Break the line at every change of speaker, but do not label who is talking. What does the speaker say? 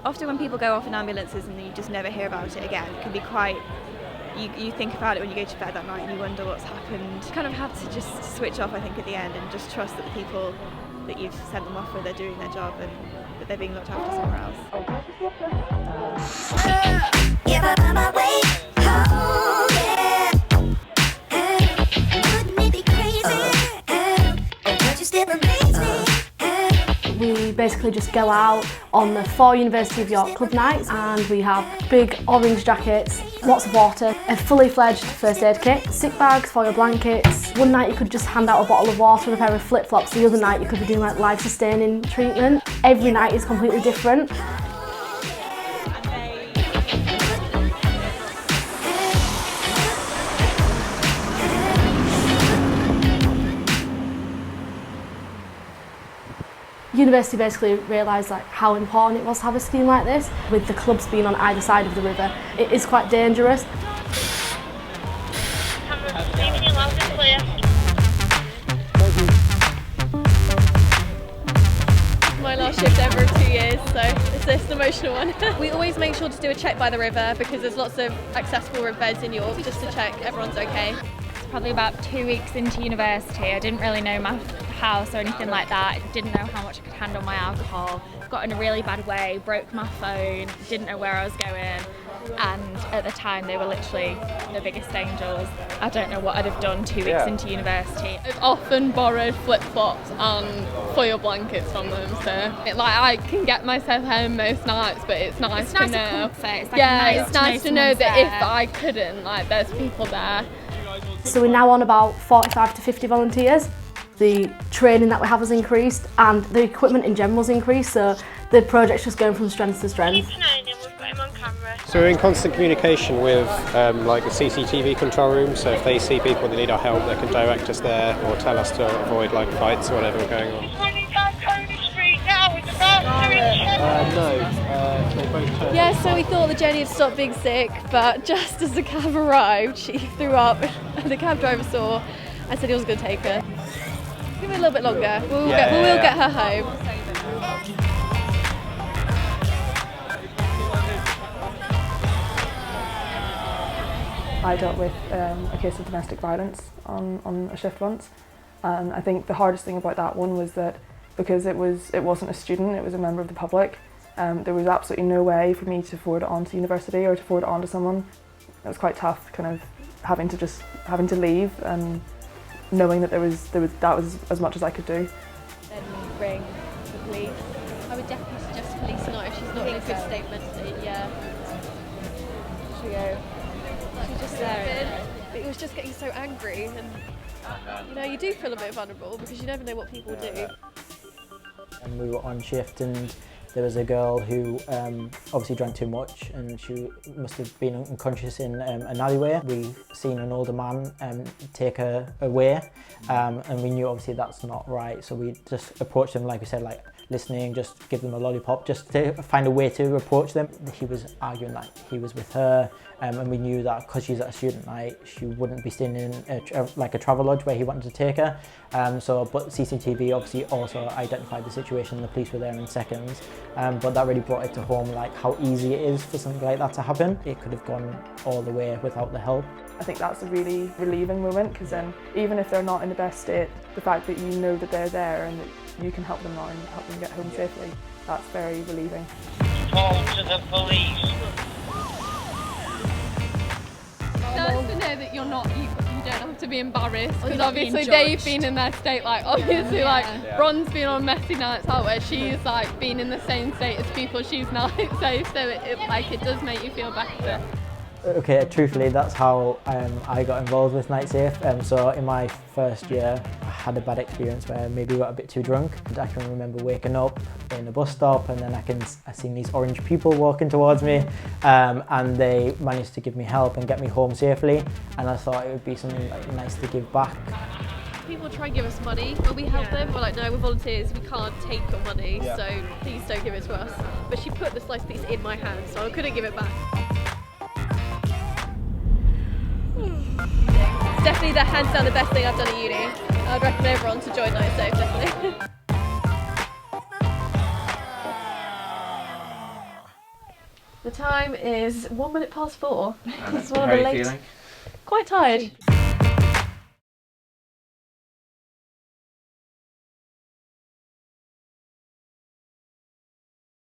Often when people go off in ambulances and you just never hear about it again, it can be quite, you think about it when you go to bed that night and you wonder what's happened. You kind of have to just switch off, I think, at the end and just trust that the people that you've sent them off with are doing their job and that they're being looked after somewhere else.
We basically just go out on the 4 University of York club nights and we have big orange jackets, lots of water, a fully fledged first aid kit, sick bags, foil blankets. One night you could just hand out a bottle of water and a pair of flip-flops, the other night you could be doing like life-sustaining treatment. Every night is completely different. University basically realised like how important it was to have a scheme like this. With the clubs being on either side of the river, it is quite dangerous.
My last shift ever in 2 years, so it's this emotional one. We always make sure to do a check by the river because there's lots of accessible beds in York just to check everyone's okay.
Probably about 2 weeks into university. I didn't really know my house or anything like that. I didn't know how much I could handle my alcohol. Got in a really bad way, broke my phone, didn't know where I was going, and at the time they were literally the biggest angels. I don't know what I'd have done 2 weeks into university.
I've often borrowed flip-flops and foil blankets from them, so I can get myself home most nights, but it's nice to know. It's nice to know that if I couldn't, there's people there.
So we're now on about 45 to 50 volunteers. The training that we have has increased and the equipment in general has increased, so the project's just going from strength to strength.
So we're in constant communication with the CCTV control room, so if they see people that need our help, they can direct us there or tell us to avoid fights or whatever going on.
Yeah, so we thought that Jenny had stopped being sick, but just as the cab arrived, she threw up and the cab driver saw and said he was going to take her. Give it a little bit longer, we'll get her home.
I dealt with a case of domestic violence on a shift once, and I think the hardest thing about that one was that because it wasn't a student, it was a member of the public. There was absolutely no way for me to forward it on to university or to forward it on to someone. It was quite tough, kind of having to leave and knowing that that was as much as I could do.
Then ring the police. I would definitely suggest police not if she's not in a good state mentally. Yeah. She's just there. It was just getting so angry, and you do feel a bit vulnerable because you never know what people do.
And we were on shift and there was a girl who obviously drank too much and she must have been unconscious in an alleyway. We've seen an older man take her away and we knew obviously that's not right, so we just approached them, like we said, listening, just give them a lollipop, just to find a way to approach them. He was arguing that he was with her, and we knew that because she's at a student night, she wouldn't be staying in a travel lodge where he wanted to take her. But CCTV obviously also identified the situation, the police were there in seconds, but that really brought it to home, how easy it is for something like that to happen. It could have gone all the way without the help.
I think that's a really relieving moment, because then even if they're not in the best state, the fact that you know that they're there and that you can help them now and help them get home safely, that's very relieving.
Call to the police.
It's nice to know that you don't have to be embarrassed, because obviously they've been in their state, Bron's been on messy nights out where she's been in the same state as people she's NightSafe, so it does make you feel better.
Okay, truthfully, that's how I got involved with NightSafe. So in my first year, I had a bad experience where maybe I got a bit too drunk. I can remember waking up in a bus stop and then I seen these orange people walking towards me, and they managed to give me help and get me home safely. And I thought it would be something nice to give back.
People try and give us money when we help them. We're like, no, we're volunteers, we can't take your money, so please don't give it to us. But she put the slice piece in my hand, so I couldn't give it back. It's definitely hands down the best thing I've done at uni. I'd recommend everyone to join NightSafe, definitely.
The time is 1 minute past 4.
And
It's one of
how
the
are you
late.
feeling?
Quite tired.